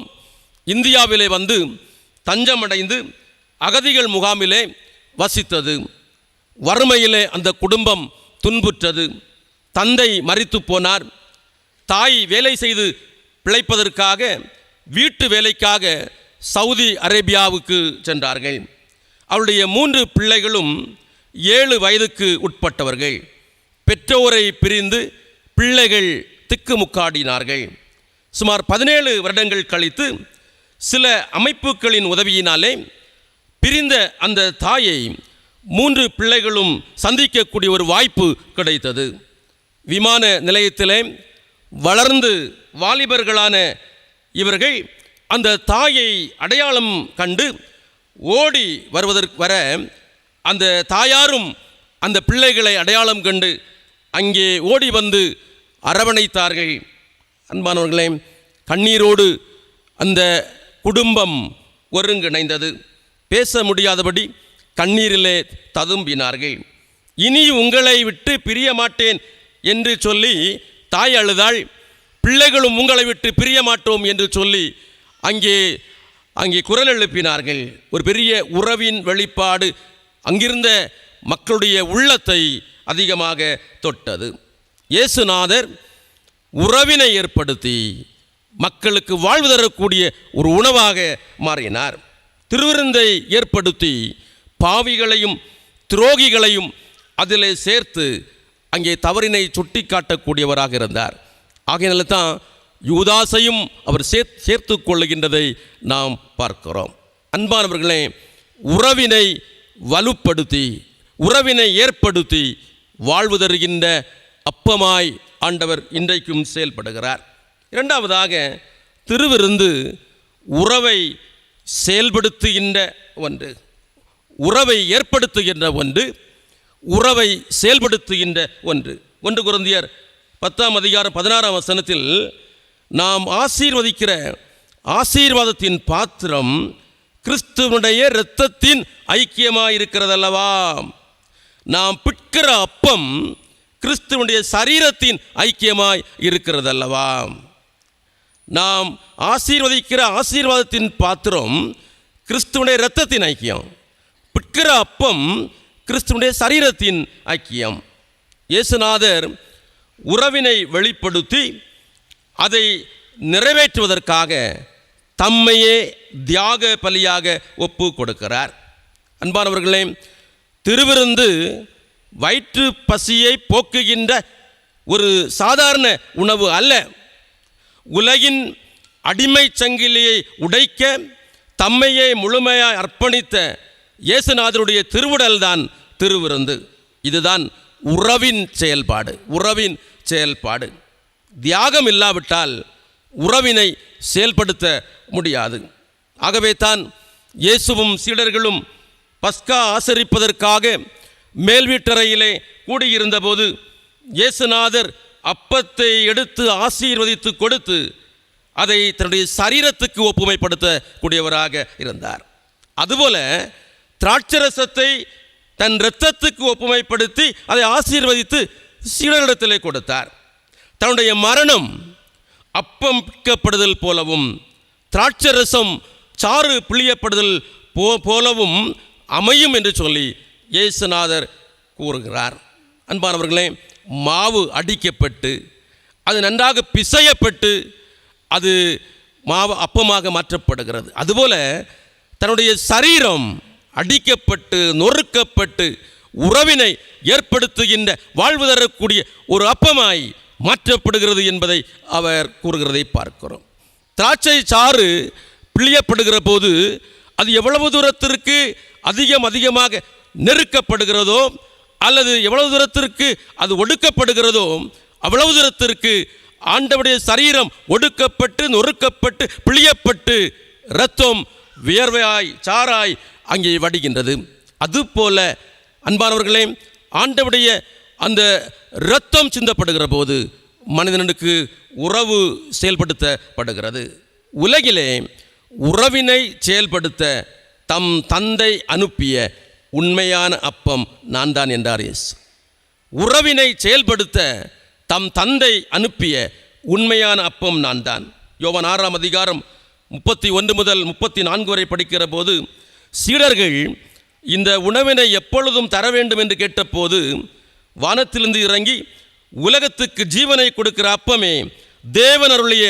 இந்தியாவிலே வந்து தஞ்சமடைந்து அகதிகள் முகாமிலே வசித்தது. வறுமையிலே அந்த குடும்பம் துன்புற்றது. தந்தை மரித்து போனார். தாய் வேலை செய்து பிழைப்பதற்காக வீட்டு வேலைக்காக சவுதி அரேபியாவுக்கு சென்றார்கள். அவருடைய 3 பிள்ளைகளும் 7 வயதுக்கு உட்பட்டவர்கள். பெற்றோரை பிரிந்து பிள்ளைகள் திக்குமுக்காடினார்கள். சுமார் 17 வருடங்கள் கழித்து சில அமைப்புகளின் உதவியினாலே பிரிந்த அந்த தாயை 3 பிள்ளைகளும் சந்திக்கக்கூடிய ஒரு வாய்ப்பு கிடைத்தது. விமான நிலையத்திலே வளர்ந்து வாலிபர்களான இவர்கள் அந்த தாயை அடையாளம் கண்டு ஓடி வருவதற்கு வர அந்த தாயாரும் அந்த பிள்ளைகளை அடையாளம் கண்டு அங்கே ஓடி வந்து அரவணைத்தார்கள். அன்பானவர்களே, கண்ணீரோடு அந்த குடும்பம் ஒருங்கிணைந்தது. பேச முடியாதபடி கண்ணீரிலே ததும்பினார்கள். இனி உங்களை விட்டு பிரிய மாட்டேன் என்று சொல்லி தாய் அழுதாள். பிள்ளைகளும் உங்களை விட்டு பிரிய மாட்டோம் என்று சொல்லி அங்கே குரல் எழுப்பினார்கள். ஒரு பெரிய உறவின் வெளிப்பாடு அங்கிருந்த மக்களுடைய உள்ளத்தை அதிகமாக தொட்டது. இயேசுநாதர் உறவினை ஏற்படுத்தி மக்களுக்கு வாழ்வு தரக்கூடிய ஒரு உணவாக மாறினார். திருவிருந்தை ஏற்படுத்தி பாவிகளையும் துரோகிகளையும் அதிலே சேர்த்து அங்கே தவறினை சுட்டி காட்டக்கூடியவராக இருந்தார். ஆகையினால தான் யூதாசையும் அவர் சேர்த்து கொள்ளுகின்றதை நாம் பார்க்கிறோம். அன்பானவர்களே, உறவினை வலுப்படுத்தி உறவினை ஏற்படுத்தி வாழ்வு தருகின்ற அப்பமாய் ஆண்டவர் இன்றைக்கும் செயல்படுகிறார். இரண்டாவதாக, திருவிருந்து உறவை செயல்படுத்துகின்ற ஒன்று, உறவை ஏற்படுத்துகின்ற ஒன்று, உறவை செயல்படுத்துகின்ற ஒன்று. 1 கொரிந்தியர் 10:16 நாம் ஆசீர்வதிக்கிற ஆசீர்வாதத்தின் பாத்திரம் கிறிஸ்துவனுடைய இரத்தத்தின் ஐக்கியமாயிருக்கிறதல்லவா. நாம் பிட்கிற அப்பம் கிறிஸ்துவனுடைய சரீரத்தின் ஐக்கியமாய் இருக்கிறதல்லவா. நாம் ஆசீர்வதிக்கிற ஆசீர்வாதத்தின் பாத்திரம் கிறிஸ்துவனுடைய இரத்தத்தின் ஐக்கியம், பிட்கிற அப்பம் கிறிஸ்துவனுடைய சரீரத்தின் ஐக்கியம். இயேசுநாதர் உறவினை வெளிப்படுத்தி அதை நிறைவேற்றுவதற்காக தம்மையே தியாக பலியாக ஒப்பு கொடுக்கிறார். அன்பானவர்களே, திருவிருந்து வயிற்று பசியை போக்குகின்ற ஒரு சாதாரண உணவு அல்ல. உலகின் அடிமை சங்கிலியை உடைக்க தம்மையே முழுமையாய் அர்ப்பணித்த இயேசுநாதருடைய திருவுடல் தான் திருவிருந்து. இதுதான் உறவின் செயல்பாடு. உறவின் செயல்பாடு தியாகம் இல்லாவிட்டால் உறவினை செயல்படுத்த முடியாது. ஆகவே தான் இயேசுவும் சீடர்களும் பஸ்கா ஆசரிப்பதற்காக மேல் வீட்டறையிலே கூடியிருந்தபோது இயேசுநாதர் அப்பத்தை எடுத்து ஆசீர்வதித்து கொடுத்து அதை தன்னுடைய சரீரத்துக்கு ஒப்புமைப்படுத்தக்கூடியவராக இருந்தார். அதுபோல திராட்சரசத்தை தன் இரத்தத்துக்கு ஒப்புமைப்படுத்தி அதை ஆசீர்வதித்து சீடர்களிடத்திலே கொடுத்தார். தன்னுடைய மரணம் அப்பம் பிற்கப்படுதல் போலவும் திராட்சரசம் சாறு பிழியப்படுதல் போலவும் அமையும் என்று சொல்லி இயேசுநாதர் கூறுகிறார். அன்பானவர்களே, மாவு அடிக்கப்பட்டு அது நன்றாக பிசையப்பட்டு அது மாவு அப்பமாக மாற்றப்படுகிறது. அதுபோல தன்னுடைய சரீரம் அடிக்கப்பட்டு நொறுக்கப்பட்டு உறவினை ஏற்படுத்துகின்ற வாழ்வு தரக்கூடிய ஒரு அப்பமாய் மாற்றப்படுகிறது என்பதை அவர் கூறுகிறதை பார்க்கிறோம். திராட்சை சாறு பிழியப்படுகிற போது அது எவ்வளவு தூரத்திற்கு அதிகமாக நெருக்கப்படுகிறதோ அல்லது எவ்வளவு தூரத்திற்கு அது ஒடுக்கப்படுகிறதோ அவ்வளவு தூரத்திற்கு ஆண்டவருடைய சரீரம் ஒடுக்கப்பட்டு நொறுக்கப்பட்டு பிழியப்பட்டு இரத்தம் வியர்வையாய் சாராய் அங்கே வடிகின்றது. அதுபோல அன்பானவர்களே, ஆண்டவருடைய அந்த இரத்தம் சிந்தப்படுகிற போது மனிதனுக்கு உறவு செயல்படுத்தப்படுகிறது. உலகிலே உறவினை செயல்படுத்த தம் தந்தை அனுப்பிய உண்மையான அப்பம் நான் தான் என்றார் இயேசு. உறவினை செயல்படுத்த தம் தந்தை அனுப்பிய உண்மையான அப்பம் நான் தான். யோவான் 6ஆம் அதிகாரம் 31 முதல் 34 வரை படிக்கிற போது சீடர்கள் இந்த உணவினை எப்பொழுதும் தர வேண்டும் என்று கேட்டபோது வானத்திலிருந்து இறங்கி உலகத்துக்கு ஜீவனை கொடுக்கிற அப்பமே தேவன் அருளிய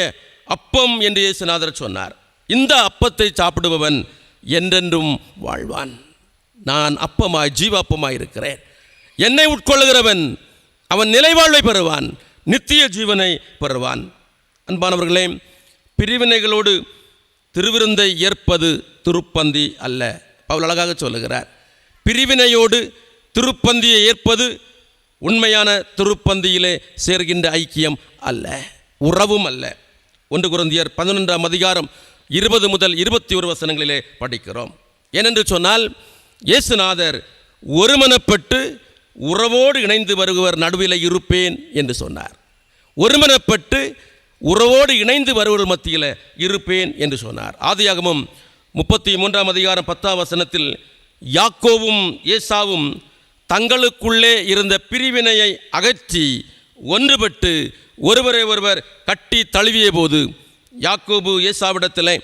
அப்பம் என்று இயேசுநாதர் சொன்னார். இந்த அப்பத்தை சாப்பிடுபவன் என்றென்றும் வாழ்வான். நான் அப்பமாய் ஜீவாப்பமாய் இருக்கிறேன். என்னை உட்கொள்ளுகிறவன் அவன் நிலைவாழ்வை பெறுவான், நித்திய ஜீவனை பெறுவான். அன்பானவர்களே, பிரிவினைகளோடு திருவிருந்தை ஏற்பது திருப்பந்தி அல்ல. பவுல் அழகாக சொல்லுகிறார், பிரிவினையோடு திருப்பந்தியை ஏற்பது உண்மையான திருப்பந்தியிலே சேர்கின்ற ஐக்கியம் அல்ல, உறவும் அல்ல. 1 கொரிந்தியர் 11ஆம் அதிகாரம் 20 முதல் 21 வசனங்களிலே படிக்கிறோம். ஏனென்று சொன்னால், இயேசுநாதர் ஒருமனப்பட்டு உறவோடு இணைந்து வருவர் நடுவில் இருப்பேன் என்று சொன்னார். ஒருமனப்பட்டு உறவோடு இணைந்து வருவர் மத்தியில் இருப்பேன் என்று சொன்னார். ஆதியாகமம் 33ஆம் அதிகாரம் 10ஆம் வசனத்தில் யாக்கோவும் ஏசாவும் தங்களுக்குள்ளே இருந்த பிரிவினையை அகற்றி ஒன்றுபட்டு ஒருவரை ஒருவர் கட்டி தழுவிய போது யாக்கோபு ஏசாவிடத்தில்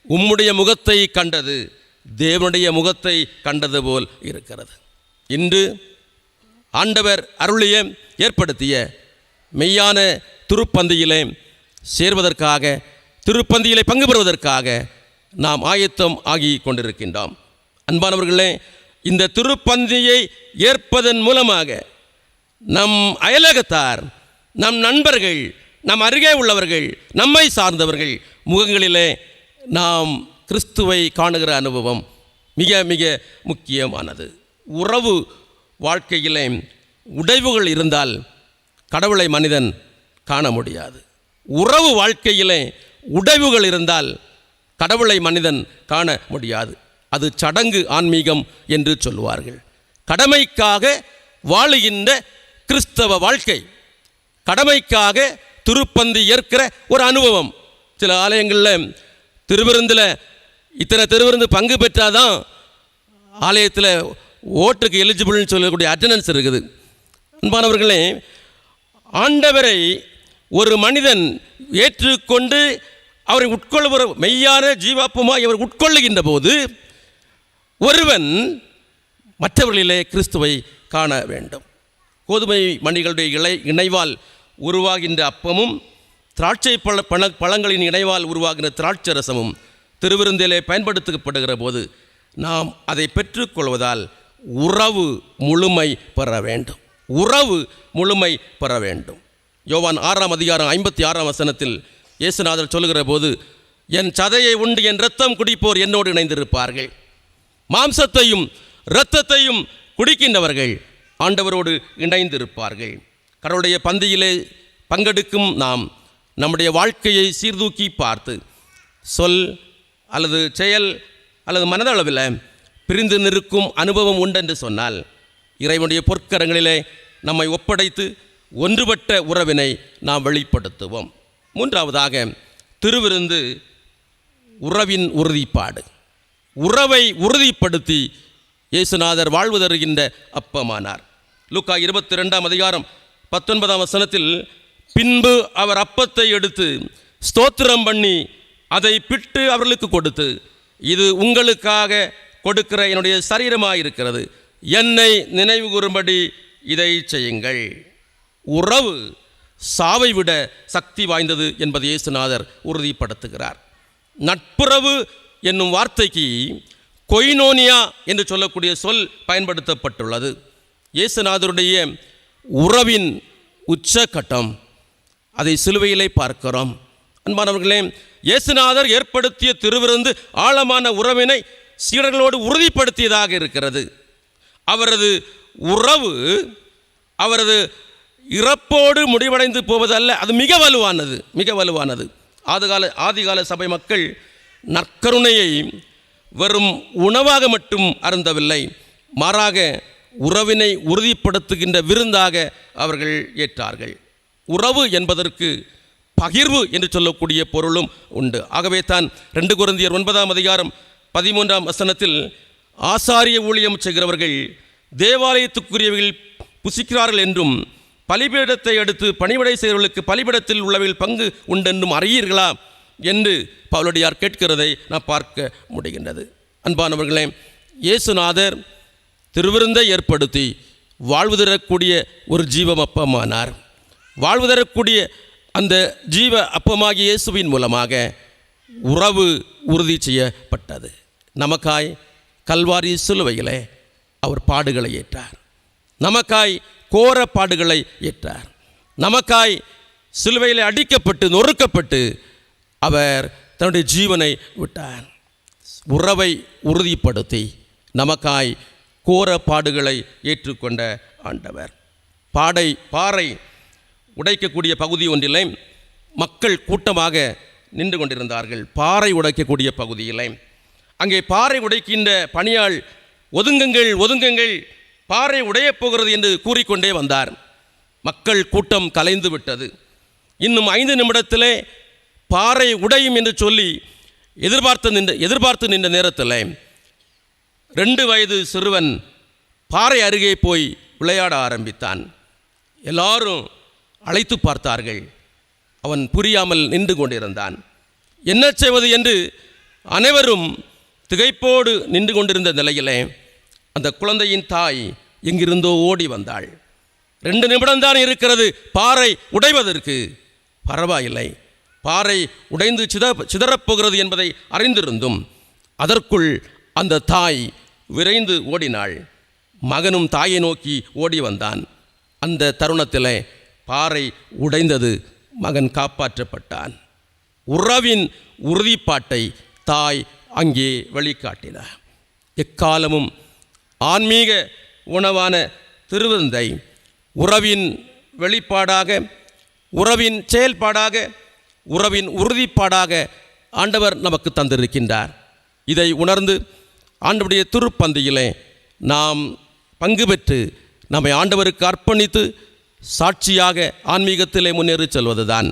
உம்முடைய முகத்தை கண்டது தேவனுடைய முகத்தை கண்டது போல் இருக்கிறது. இன்று ஆண்டவர் அருளிய ஏற்படுத்திய மெய்யான திருப்பந்தியிலே சேர்வதற்காக, திருப்பந்தியிலே பங்கு பெறுவதற்காக நாம் ஆயத்தம் ஆகி கொண்டிருக்கின்றோம். அன்பானவர்களே, இந்த திருப்பந்தியை ஏற்பதன் மூலமாக நம் அயலகத்தார், நம் நண்பர்கள், நம் அருகே உள்ளவர்கள், நம்மை சார்ந்தவர்கள் முகங்களிலே நாம் கிறிஸ்துவை காணுகிற அனுபவம் மிக மிக முக்கியமானது. உறவு வாழ்க்கையிலே உடைவுகள் இருந்தால் கடவுளை மனிதன் காண முடியாது. உறவு வாழ்க்கையிலே உடைவுகள் இருந்தால் கடவுளை மனிதன் காண முடியாது. அது சடங்கு ஆன்மீகம் என்று சொல்வார்கள். கடமைக்காக வாழுகின்ற கிறிஸ்தவ வாழ்க்கை, கடமைக்காக திருப்பந்தி ஏற்கிற ஒரு அனுபவம். சில ஆலயங்களில் திருவிருந்தில் இத்தனை திருவிருந்து பங்கு பெற்றாதான் ஆலயத்தில் ஓட்டுக்கு எலிஜிபிள்னு சொல்லக்கூடிய அட்டண்டன்ஸ் இருக்குது. அன்பானவர்களே, ஆண்டவரை ஒரு மனிதன் ஏற்றுக்கொண்டு அவரை உட்கொள்ளுகிற மெய்யான ஜீவாப்பமாய் அவர் உட்கொள்ளுகின்ற போது ஒருவன் மற்றவர்களிலே கிறிஸ்துவை காண வேண்டும். கோதுமை மணிகளுடைய இணைவால் உருவாகின்ற அப்பமும் திராட்சை பழங்களின் இணைவால் உருவாகின்ற திராட்சை ரசமும் திருவிருந்திலே பயன்படுத்தப்படுகிற போது நாம் அதை பெற்றுக்கொள்வதால் உறவு முழுமை பெற வேண்டும். உறவு முழுமை பெற வேண்டும். யோவான் 6ஆம் அதிகாரம் 56ஆம் வசனத்தில் இயேசுநாதர் சொல்லுகிற போது, என் சதையை உண்டு என் இரத்தம் குடிப்போர் என்னோடு இணைந்திருப்பார்கள். மாம்சத்தையும் இரத்தத்தையும் குடிக்கின்றவர்கள் ஆண்டவரோடு இணைந்திருப்பார்கள். கடவுளுடைய பந்தியிலே பங்கெடுக்கும் நாம் நம்முடைய வாழ்க்கையை சீர்தூக்கி பார்த்து சொல் அல்லது செயல் அல்லது மனதளவில் பிரிந்து நிற்கும் அனுபவம் உண்டென்று சொன்னால் இறைவனுடைய பொற்கரங்களிலே நம்மை ஒப்படைத்து ஒன்றுபட்ட உறவினை நாம் வெளிப்படுத்துவோம். 3ஆவதாக திருவிருந்து உறவின் உறுதிப்பாடு. உறவை உறுதிப்படுத்தி இயேசுநாதர் வாழ்வு தருகின்ற அப்பமானார். லூக்கா 22ஆம் அதிகாரம் 19ஆம் வசனத்தில், பின்பு அவர் அப்பத்தை எடுத்து ஸ்தோத்திரம் பண்ணி அதை பிட்டு அவர்களுக்கு கொடுத்து, இது உங்களுக்காக கொடுக்கிற என்னுடைய சரீரமாயிருக்கிறது, என்னை நினைவு கூறும்படி இதை செய்யுங்கள். உறவு சாவை விட சக்தி வாய்ந்தது என்பதை இயேசுநாதர் உறுதிப்படுத்துகிறார். நட்புறவு என்னும் வார்த்தைக்கு கொய்னோனியா என்று சொல்லக்கூடிய சொல் பயன்படுத்தப்பட்டுள்ளது. இயேசுநாதருடைய உறவின் உச்சகட்டம் அதை சிலுவையிலே பார்க்கிறோம். அன்பானவர்களே, இயேசுநாதர் ஏற்படுத்திய திருவிருந்து ஆழமான உறவினை சீடர்களோடு உறுதிப்படுத்தியதாக இருக்கிறது. அவரது உறவு அவரது இறப்போடு முடிவடைந்து போவதல்ல, அது மிக வலுவானது, மிக வலுவானது. ஆதிகால சபை மக்கள் நற்கருணையை வெறும் உணவாக மட்டும் அருந்தவில்லை, மாறாக உறவினை உறுதிப்படுத்துகின்ற விருந்தாக அவர்கள் ஏற்றார்கள். உறவு என்பதற்கு பகிர்வு என்று சொல்லக்கூடிய பொருளும் உண்டு. ஆகவே தான் 2 கொரிந்தியர் 9ஆம் அதிகாரம் 13ஆம் வசனத்தில், ஆசாரிய ஊழியம் செய்கிறவர்கள் தேவாலயத்துக்குரியவர்கள் புசிக்கிறார்கள் என்றும் பலிபீடத்தை அடுத்து பணிவிடை செய்தவர்களுக்கு பலிபீடத்தில் உள்ளவையில் பங்கு உண்டென்றும் அறியீர்களா என்று பவுலடியார் கேட்கிறதை நாம் பார்க்க முடிகின்றது. அன்பானவர்களே, இயேசுநாதர் திருவிருந்தை ஏற்படுத்தி வாழ்வு தரக்கூடிய ஒரு ஜீவம் அப்பமானார். வாழ்வு தரக்கூடிய அந்த ஜீவ அப்பமாகிய இயேசுவின் மூலமாக உறவு உறுதி செய்யப்பட்டது. நமக்காய் கல்வாரி சிலுவையிலே அவர் பாடுகளை ஏற்றார். நமக்காய் கோர பாடுகளை ஏற்றார். நமக்காய் சிலுவையில் அடிக்கப்பட்டு நொறுக்கப்பட்டு அவர் தன்னுடைய ஜீவனை விட்டார். உறவை உறுதிப்படுத்தி நமக்காய் கோர பாடுகளை ஏற்றுக்கொண்ட ஆண்டவர். பாறை உடைக்கக்கூடிய பகுதி ஒன்றிலே மக்கள் கூட்டமாக நின்று கொண்டிருந்தார்கள். பாறை உடைக்கக்கூடிய பகுதியிலே அங்கே பாறை உடைக்கின்ற பணியாள் ஒதுங்குங்கள் ஒதுங்குங்கள், பாறை உடையப் போகிறது என்று கூறிக்கொண்டே வந்தார். மக்கள் கூட்டம் கலைந்து விட்டது. இன்னும் 5 நிமிடத்திலே பாறை உடையும் என்று சொல்லி எதிர்பார்த்து நின்ற நேரத்தில் 2 வயது சிறுவன் பாறை அருகே போய் விளையாட ஆரம்பித்தான். எல்லாரும் அழைத்து பார்த்தார்கள். அவன் புரியாமல் நின்று கொண்டிருந்தான். என்ன செய்வது என்று அனைவரும் திகைப்போடு நின்று கொண்டிருந்த நிலையிலே அந்த குழந்தையின் தாய் எங்கிருந்தோ ஓடி வந்தாள். 2 நிமிடம்தான் இருக்கிறது பாறை உடைவதற்கு. பரவாயில்லை, பாறை உடைந்து சிதறப்போகிறது என்பதை அறிந்திருந்தும் அதற்குள் அந்த தாய் விரைந்து ஓடினாள். மகனும் தாயை நோக்கி ஓடி வந்தான். அந்த தருணத்தில் பாறை உடைந்தது. மகன் காப்பாற்றப்பட்டான். உறவின் உறுதிப்பாட்டை தாய் அங்கே வெளிக்காட்டினார். எக்காலமும் ஆன்மீக உணவான திருவிருந்தை உறவின் வெளிப்பாடாக, உறவின் செயல்பாடாக, உறவின் உறுதிப்பாடாக ஆண்டவர் நமக்கு தந்திருக்கின்றார். இதை உணர்ந்து ஆண்டவருடைய திருப்பந்தியிலே நாம் பங்கு பெற்று நம்மை ஆண்டவருக்கு அர்ப்பணித்து சாட்சியாக ஆன்மீகத்திலே முன்னேறி செல்வதுதான்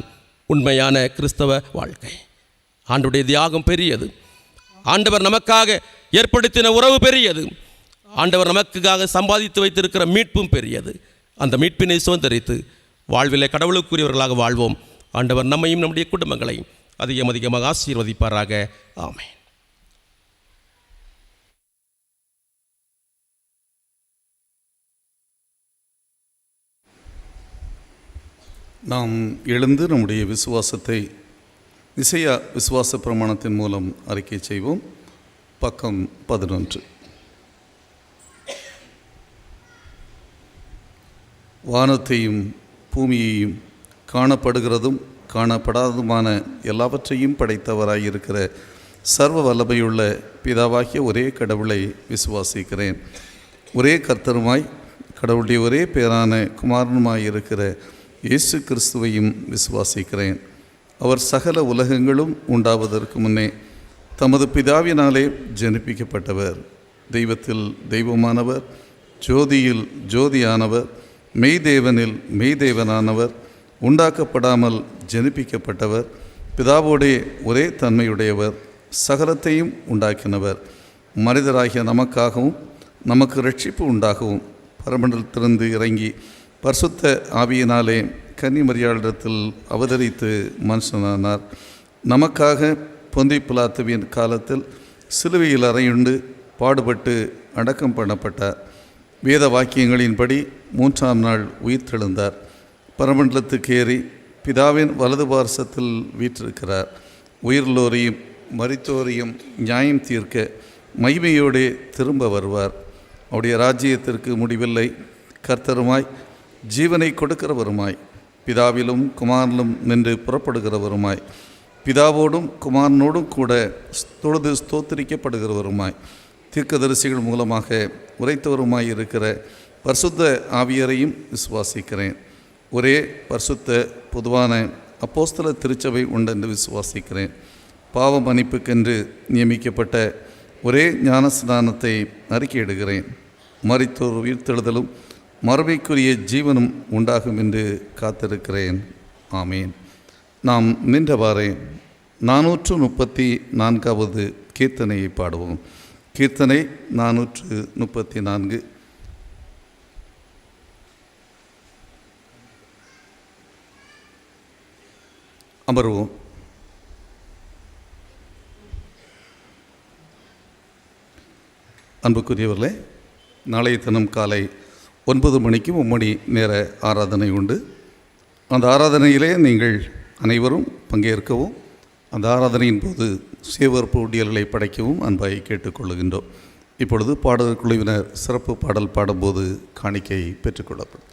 உண்மையான கிறிஸ்தவ வாழ்க்கை. ஆண்டவருடைய தியாகம் பெரியது. ஆண்டவர் நமக்காக ஏற்படுத்தின உறவு பெரியது. ஆண்டவர் நமக்காக சம்பாதித்து வைத்திருக்கிற மீட்பும் பெரியது. அந்த மீட்பினை சுதந்திரித்து வாழ்விலே கடவுளுக்குரியவர்களாக வாழ்வோம். ஆண்டவர் நம்மையும் நம்முடைய குடும்பங்களையும் அதிகமாக ஆசீர்வதிப்பாராக. ஆமென். நாம் எழுந்து நம்முடைய விசுவாசத்தை இசையா விசுவாச பிரமாணத்தின் மூலம் அறிக்கை செய்வோம். பக்கம் 11. வானத்தையும் பூமியையும் காணப்படுகிறதும் காணப்படாததுமான எல்லாவற்றையும் படைத்தவராயிருக்கிற சர்வ வல்லமையுள்ள பிதாவாகிய ஒரே கடவுளை விசுவாசிக்கிறேன். ஒரே கர்த்தருமாய் கடவுளுடைய ஒரே பேரான குமாரனுமாயிருக்கிற இயேசு கிறிஸ்துவையும் விசுவாசிக்கிறேன். அவர் சகல உலகங்களும் உண்டாவதற்கு முன்னே தமது பிதாவினாலே ஜனிப்பிக்கப்பட்டவர். தெய்வத்தில் தெய்வமானவர், ஜோதியில் ஜோதியானவர், மெய்தேவனில் மெய்தேவனானவர், உண்டாக்கப்படாமல் ஜனிப்பிக்கப்பட்டவர், பிதாவோடே ஒரே தன்மையுடையவர், சகலத்தையும் உண்டாக்கினவர், மனிதராகிய நமக்காகவும் நமக்கு இரட்சிப்பு உண்டாகவும் பரமண்டலத்திலிருந்து இறங்கி பரிசுத்த ஆவியினாலே கன்னிமரியாளிடத்தில் அவதரித்து மனுஷனானார். நமக்காக பொந்தி பிலாத்துவின் காலத்தில் சிலுவையில் அறையுண்டு பாடுபட்டு அடக்கம் பண்ணப்பட்டார். வேத வாக்கியங்களின்படி 3ஆம் நாள் உயிர்த்தெழுந்தார். பரமண்டலத்துக்கு ஏறி பிதாவின் வலது பார்சத்தில் வீற்றிருக்கிறார். உயிர்லோரையும் மரித்தோரையும் நியாயம் தீர்க்க மகிமையோடே திரும்ப வருவார். அவருடைய ராஜ்யத்திற்கு முடிவில்லை. கர்த்தருமாய் ஜீவனை கொடுக்கிறவருமாய் பிதாவிலும் குமாரனிலும் நின்று புறப்படுகிறவருமாய் பிதாவோடும் குமாரனோடும் கூட தொழுது ஸ்தோத்திரிக்கப்படுகிறவருமாய் தீர்க்கதரிசிகள் மூலமாக உரைத்தவருமாய் இருக்கிற பரிசுத்த ஆவியரையும் விசுவாசிக்கிறேன். ஒரே பரிசுத்த பொதுவான அப்போஸ்தல திருச்சபை உண்டென்று விசுவாசிக்கிறேன். பாவ மன்னிப்புக்கென்று நியமிக்கப்பட்ட ஒரே ஞானஸ்நானத்தை அறிக்கையிடுகிறேன். மரித்தோர் உயிர்த்தெழுதலும் மறுமைக்குரிய ஜீவனும் உண்டாகும் என்று காத்திருக்கிறேன். ஆமேன். நாம் நின்றவாறே 434வது கீர்த்தனையை பாடுவோம். கீர்த்தனை 434. அமர்வோம். அன்புக்குரியவர்களே, நாளைய தினம் காலை 9 மணிக்கு மும்மணி நேர ஆராதனை உண்டு. அந்த ஆராதனையிலே நீங்கள் அனைவரும் பங்கேற்கவும், அந்த ஆராதனையின் போது சேவற்பு உண்டியல்களை படைக்கவும் அன்பாய் கேட்டுக்கொள்ளுகின்றோம். இப்பொழுது பாடல் குழுவினர் சிறப்பு பாடல் பாடும்போது காணிக்கை பெற்றுக்கொள்ளப்படும்.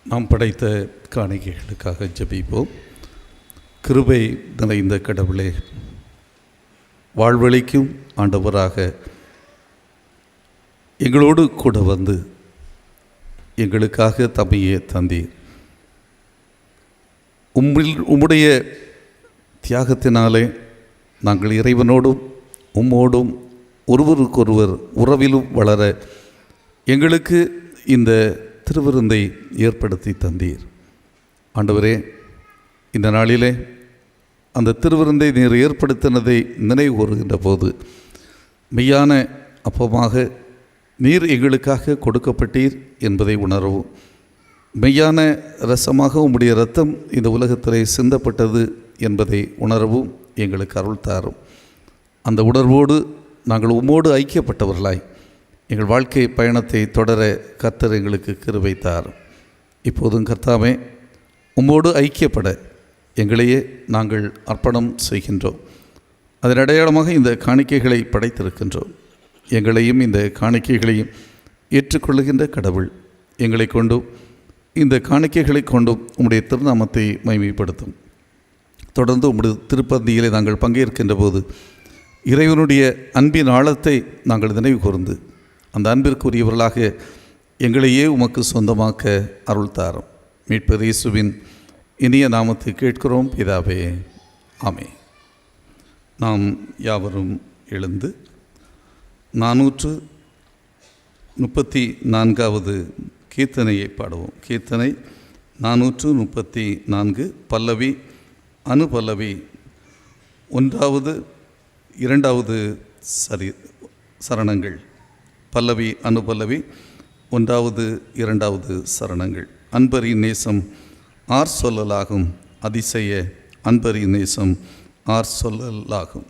நாம் படைத்த காணிக்கைகளுக்காக ஜெபிப்போம். கிருபை நிறைந்த கடவுளே, வாழ்வளிக்கும் ஆண்டவராக எங்களோடு கூட வந்து எங்களுக்காக தம்மையே தந்தீர். உம்முடைய தியாகத்தினாலே நாங்கள் இறைவனோடும் உம்மோடும் ஒருவருக்கொருவர் உறவிலும் வளர எங்களுக்கு இந்த திருவிருந்தை ஏற்படுத்தி தந்தீர். ஆண்டவரே, இந்த நாளிலே அந்த திருவிருந்தை நீர் ஏற்படுத்தினதை நினைவு கூறுகின்ற போது மெய்யான அப்பமாக நீர் எங்களுக்காக கொடுக்கப்பட்டீர் என்பதை உணரவும், மெய்யான இரசமாக உம்முடைய இரத்தம் இந்த உலகத்திலே சிந்தப்பட்டது என்பதை உணரவும் எங்களுக்கு அருள் தாரும். அந்த உணர்வோடு நாங்கள் உம்மோடு ஐக்கியப்பட்டவர்களாய் எங்கள் வாழ்க்கை பயணத்தை தொடர கர்த்தர் எங்களுக்கு கிருபை தாரும். இப்போதும் கர்த்தாவே, உம்மோடு ஐக்கியப்பட எங்களையே நாங்கள் அர்ப்பணம் செய்கின்றோம். அதன் அடையாளமாக இந்த காணிக்கைகளை படைத்திருக்கின்றோம். எங்களையும் இந்த காணிக்கைகளையும் ஏற்றுக்கொள்ளுகின்ற கடவுள் எங்களை கொண்டும் இந்த காணிக்கைகளை கொண்டும் உம்முடைய திருநாமத்தை மகிமைப்படுத்தும். தொடர்ந்து உம்முடைய திருப்பந்தியிலே நாங்கள் பங்கேற்கின்ற போது இறைவனுடைய அன்பின் ஆழத்தை நாங்கள் நினைவு கூர்ந்து அந்த அன்பிற்குரியவர்களாக எங்களையே உமக்கு சொந்தமாக்க அருள் தாரும். மீட்பர் இயேசுவின் இனிய நாமத்தை கேட்கிறோம் பிதாவே, ஆமென். நாம் யாவரும் எழுந்து 434வது கீர்த்தனையை பாடுவோம். கீர்த்தனை 434, பல்லவி அனுபல்லவி 1வது 2வது சரணங்கள். பல்லவி அனுபல்லவி 1வது 2வது சரணங்கள். அன்பரின் நேசம் ஆர் சொல்லலாகும், அதிசய அன்பரின் நேசம் ஆர் சொல்லலாகும்.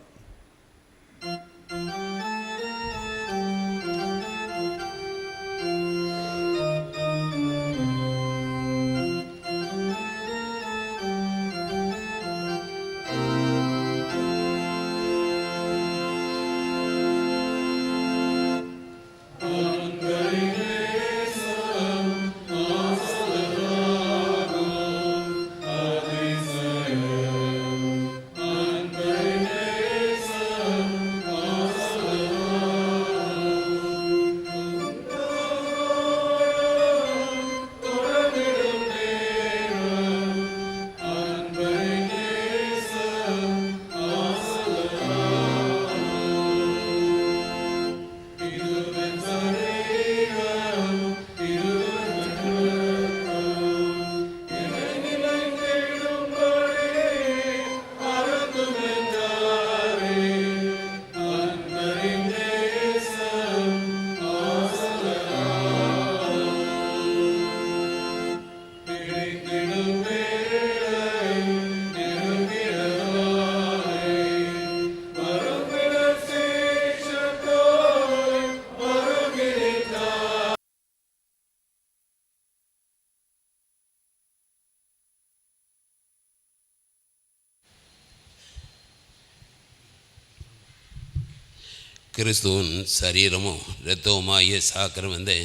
கிறிஸ்துவின் சரீரமும் இரத்தவுமாகிய சாக்கிரமத்தை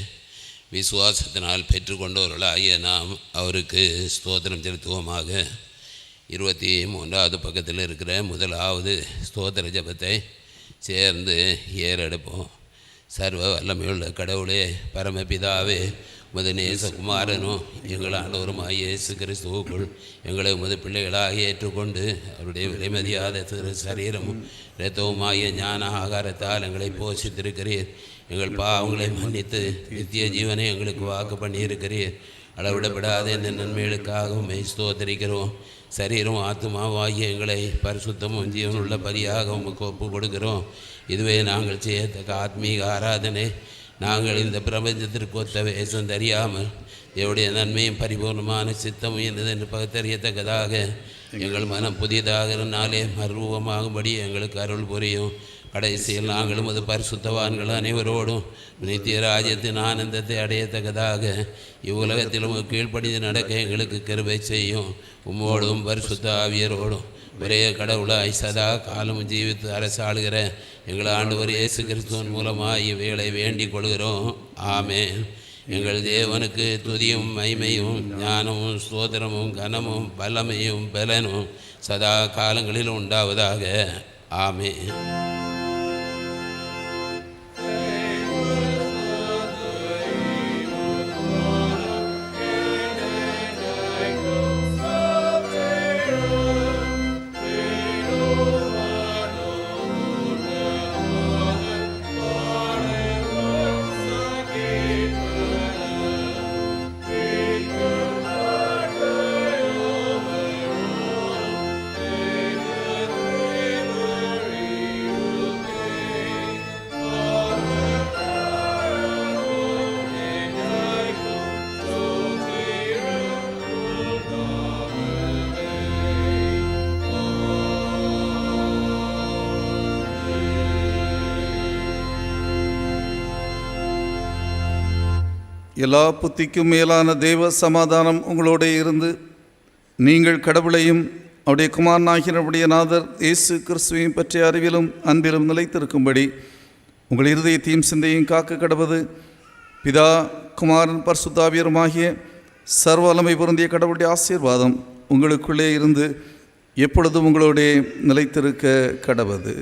விசுவாசத்தினால் பெற்றுக்கொண்டவர்களாகிய நாம் அவருக்கு ஸ்தோத்திரம் செலுத்துவோமாக. 23வது பக்கத்தில் இருக்கிற முதலாவது ஸ்தோத்திர ஜபத்தை சேர்ந்து ஏறெடுப்போம். சர்வ வல்லமையுள்ள கடவுளே, பரமபிதாவே, உமது நேசகுமாரனும் எங்கள் ஆண்டவருமாகிய இயேசு கிறிஸ்துவுக்குள் எங்களை உமது பிள்ளைகளாக ஏற்றுக்கொண்டு அவருடைய விலைமதியாத திரு சரீரமும் இரத்தவுமாகிய ஞான ஆகாரத்தால் எங்களை போஷித்திருக்கிறீர். எங்கள் பாவங்களை மன்னித்து நித்திய ஜீவனை எங்களுக்கு வாக்கு பண்ணியிருக்கிறீர். அளவிடப்படாத இந்த நன்மைகளுக்காகவும் ஸ்தோத்திரிக்கிறோம். சரீரம் ஆத்மாவாகிய எங்களை பரிசுத்தமும் ஜீவனுள்ள பலியாக உமக்கு ஒப்பு கொடுக்கிறோம். இதுவே நாங்கள் செய்யத்தக்க ஆத்மீக ஆராதனை. நாங்கள் இந்த பிரபஞ்சத்திற்கு ஒத்த வேஷம் தெரியாமல் எவருடைய நன்மையும் பரிபூர்ணமான சித்தமும் என்னதென்று பகுத்தறியத்தக்கதாக எங்கள் மனம் புதிதாக நாளே மறுரூபமாகும்படி எங்களுக்கு அருள் புரியும். கடைசியில் நாங்களும் அது பரிசுத்தவான்கள் அனைவரோடும் நித்திய ராஜ்யத்தின் ஆனந்தத்தை அடையத்தக்கதாக இவ்வுலகத்திலும் கீழ்ப்படிந்து நடக்க எங்களுக்கு கிருபை செய்யும். உம்மோடும் பரிசுத்த ஆவியரோடும் ஒரே கடவுளாய் சதா காலமும் ஜீவித்து அரசாளுகிற எங்கள் ஆண்டவர் இயேசு கிறிஸ்துவின் மூலமாக இவைகளை வேண்டிக் கொள்கிறோம். ஆமென். எங்கள் தேவனுக்கு துதியும் மகிமையும் ஞானமும் ஸ்தோத்திரமும் கனமும் வல்லமையும் பலனும் சதா காலங்களிலும் உண்டாவதாக. ஆமென். எல்லா புத்திக்கும் மேலான தேவ சமாதானம் உங்களோட இருந்து நீங்கள் கடவுளையும் அவருடைய குமாரனாகிய நம்முடைய நாதர் இயேசு கிறிஸ்துவையும் பற்றிய அறிவிலும் அன்பிலும் நிலைத்திருக்கும்படி உங்கள் இருதயத்தையும் சிந்தையும் காக்க கடவது பிதா குமாரன் பரிசுத்தாவியருமாகிய சர்வ வல்லமை பொருந்திய கடவுளுடைய ஆசீர்வாதம் உங்களுக்குள்ளே இருந்து எப்பொழுதும் உங்களோட நிலைத்திருக்க கடவது.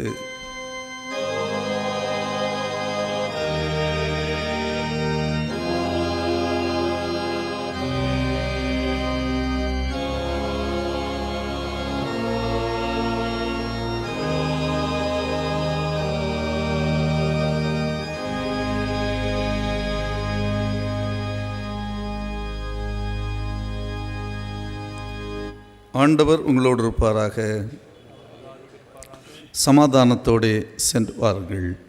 ஆண்டவர் உங்களோடு இருப்பாராக. சமாதானத்தோடு சென்று வாருங்கள்.